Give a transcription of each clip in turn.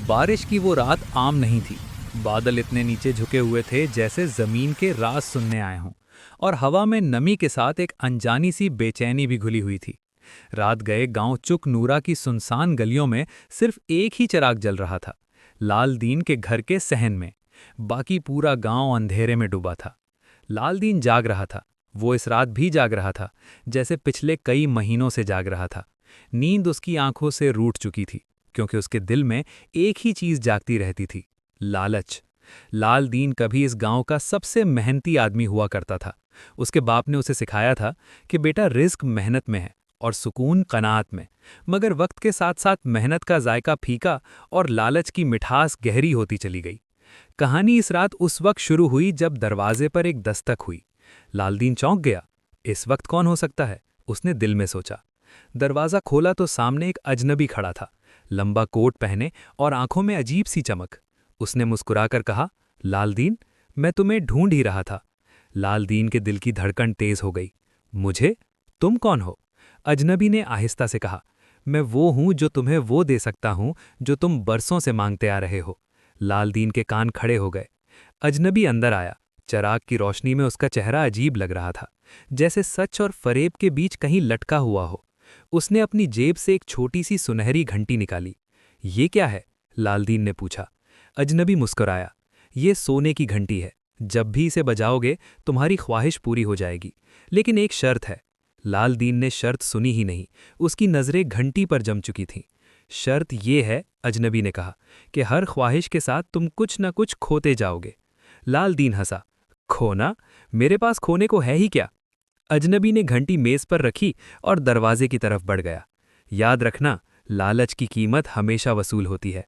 बारिश की वो रात आम नहीं थी। बादल इतने नीचे झुके हुए थे जैसे जमीन के राज सुनने आए हों, और हवा में नमी के साथ एक अनजानी सी बेचैनी भी घुली हुई थी। रात गए गांव चुक नूरा की सुनसान गलियों में सिर्फ एक ही चिराग जल रहा था, लाल दीन के घर के सहन में। बाकी पूरा गांव अंधेरे में डूबा था। लाल दीन जाग रहा था। वो इस रात भी जाग रहा था, जैसे पिछले कई महीनों से जाग रहा था। नींद उसकी आंखों से रूठ चुकी थी, क्योंकि उसके दिल में एक ही चीज जागती रहती थी, लालच। लाल दीन कभी इस गांव का सबसे मेहनती आदमी हुआ करता था। उसके बाप ने उसे सिखाया था कि बेटा, रिस्क मेहनत में है और सुकून कनात में। मगर वक्त के साथ साथ मेहनत का जायका फीका और लालच की मिठास गहरी होती चली गई। कहानी इस रात उस वक्त शुरू हुई जब दरवाजे पर एक दस्तक हुई। लालदीन चौंक गया। इस वक्त कौन हो सकता है, उसने दिल में सोचा। दरवाज़ा खोला तो सामने एक अजनबी खड़ा था, लंबा कोट पहने और आंखों में अजीब सी चमक। उसने मुस्कुराकर कहा, लालदीन, मैं तुम्हें ढूंढ ही रहा था। लालदीन के दिल की धड़कन तेज हो गई। मुझे? तुम कौन हो? अजनबी ने आहिस्ता से कहा, मैं वो हूं जो तुम्हें वो दे सकता हूं जो तुम बरसों से मांगते आ रहे हो। लालदीन के कान खड़े हो गए। अजनबी अंदर आया। चिराग की रोशनी में उसका चेहरा अजीब लग रहा था, जैसे सच और फरेब के बीच कहीं लटका हुआ हो। उसने अपनी जेब से एक छोटी सी सुनहरी घंटी निकाली। ये क्या है? लालदीन ने पूछा। अजनबी मुस्कुराया। ये सोने की घंटी है। जब भी इसे बजाओगे तुम्हारी ख्वाहिश पूरी हो जाएगी, लेकिन एक शर्त है। लालदीन ने शर्त सुनी ही नहीं, उसकी नज़रें घंटी पर जम चुकी थीं। शर्त ये है, अजनबी ने कहा, कि हर ख्वाहिश के साथ तुम कुछ न कुछ खोते जाओगे। लालदीन हंसा। खोना? मेरे पास खोने को है ही क्या? अजनबी ने घंटी मेज पर रखी और दरवाजे की तरफ बढ़ गया। याद रखना, लालच की कीमत हमेशा वसूल होती है।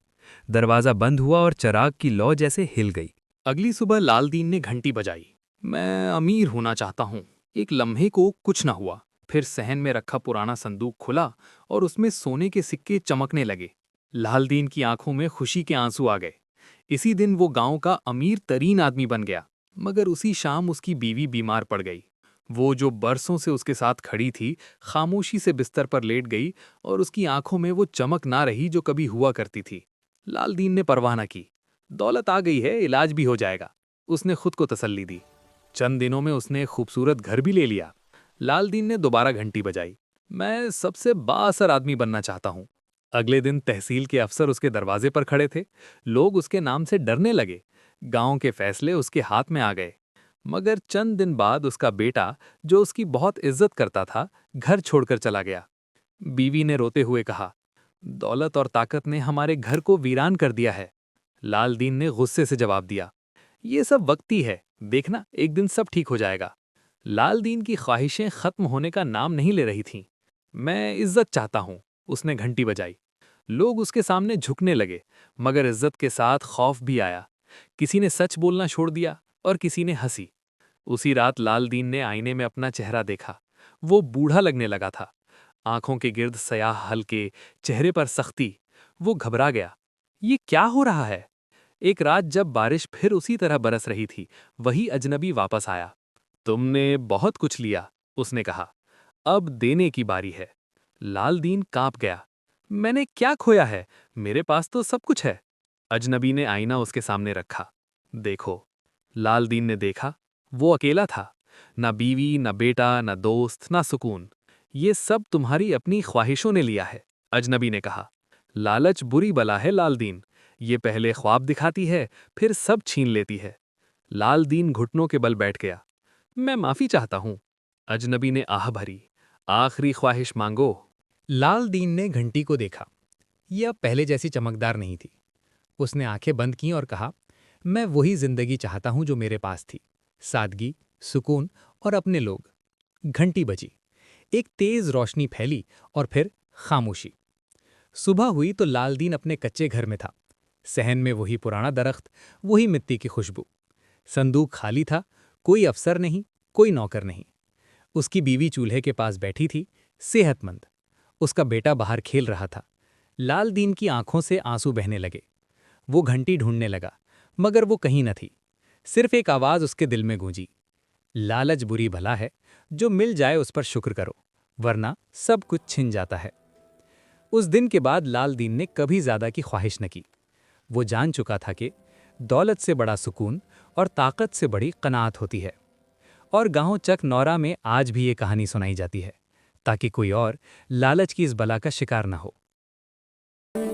दरवाजा बंद हुआ और चिराग की लौ जैसे हिल गई। अगली सुबह लालदीन ने घंटी बजाई। मैं अमीर होना चाहता हूँ। एक लम्हे को कुछ न हुआ। फिर सहन में रखा पुराना संदूक खुला और उसमें सोने के सिक्के चमकने लगे। लालदीन की आंखों में खुशी के आंसू आ गए। इसी दिन वो गांव का अमीर तरीन आदमी बन गया। मगर उसी शाम उसकी बीवी बीमार पड़ गई। वो जो बरसों से उसके साथ खड़ी थी, खामोशी से बिस्तर पर लेट गई और उसकी आंखों में वो चमक ना रही जो कभी हुआ करती थी। लालदीन ने परवाह न की। दौलत आ गई है, इलाज भी हो जाएगा, उसने खुद को तसल्ली दी। चंद दिनों में उसने एक खूबसूरत घर भी ले लिया। लालदीन ने दोबारा घंटी बजाई। मैं सबसे बाअसर आदमी बनना चाहता हूँ। अगले दिन तहसील के अफसर उसके दरवाजे पर खड़े थे। लोग उसके नाम से डरने लगे। गांव के फैसले उसके हाथ में आ गए। मगर चंद दिन बाद उसका बेटा, जो उसकी बहुत इज्जत करता था, घर छोड़कर चला गया। बीवी ने रोते हुए कहा, दौलत और ताकत ने हमारे घर को वीरान कर दिया है। लालदीन ने गुस्से से जवाब दिया, ये सब वक्ती है, देखना एक दिन सब ठीक हो जाएगा। लालदीन की ख्वाहिशें खत्म होने का नाम नहीं ले रही थीं। मैं इज्जत चाहता हूं, उसने घंटी बजाई। लोग उसके सामने झुकने लगे, मगर इज्जत के साथ खौफ भी आया। किसी ने सच बोलना छोड़ दिया और किसी ने हंसी। उसी रात लालदीन ने आईने में अपना चेहरा देखा। वो बूढ़ा लगने लगा था। आंखों के गिर्द स्याह हल्के, चेहरे पर सख्ती। वो घबरा गया। ये क्या हो रहा है? एक रात जब बारिश फिर उसी तरह बरस रही थी, वही अजनबी वापस आया। तुमने बहुत कुछ लिया, उसने कहा। अब देने की बारी है। लालदीन कांप गया। मैंने क्या खोया है? मेरे पास तो सब कुछ है। अजनबी ने आईना उसके सामने रखा। देखो। लालदीन ने देखा। वो अकेला था। ना बीवी, ना बेटा, ना दोस्त, ना सुकून। ये सब तुम्हारी अपनी ख्वाहिशों ने लिया है, अजनबी ने कहा। लालच बुरी बला है लालदीन। ये पहले ख्वाब दिखाती है, फिर सब छीन लेती है। लालदीन घुटनों के बल बैठ गया। मैं माफी चाहता हूं। अजनबी ने आह भरी। आखिरी ख्वाहिश मांगो। लालदीन ने घंटी को देखा। यह अब पहले जैसी चमकदार नहीं थी। उसने आंखें बंद कीं और कहा, मैं वही जिंदगी चाहता हूं जो मेरे पास थी। सादगी, सुकून और अपने लोग। घंटी बजी। एक तेज रोशनी फैली और फिर खामोशी। सुबह हुई तो लालदीन अपने कच्चे घर में था। सहन में वही पुराना दरख्त, वही मिट्टी की खुशबू। संदूक खाली था, कोई अफसर नहीं, कोई नौकर नहीं। उसकी बीवी चूल्हे के पास बैठी थी, सेहतमंद। उसका बेटा बाहर खेल रहा था। लालदीन की आंखों से आंसू बहने लगे। वो घंटी ढूंढने लगा, मगर वो कहीं न थी। सिर्फ एक आवाज उसके दिल में गूंजी, लालच बुरी भला है, जो मिल जाए उस पर शुक्र करो, वरना सब कुछ छिन जाता है। उस दिन के बाद लालदीन ने कभी ज्यादा की ख्वाहिश न की। वो जान चुका था कि दौलत से बड़ा सुकून और ताकत से बड़ी कनात होती है। और गांव चक नौरा में आज भी ये कहानी सुनाई जाती है, ताकि कोई और लालच की इस बला का शिकार न हो।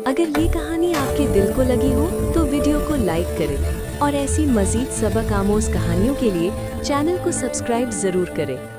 अगर ये कहानी आपके दिल को लगी हो तो वीडियो को लाइक करें और ऐसी मज़ीद सबक आमोज़ कहानियों के लिए चैनल को सब्सक्राइब ज़रूर करें।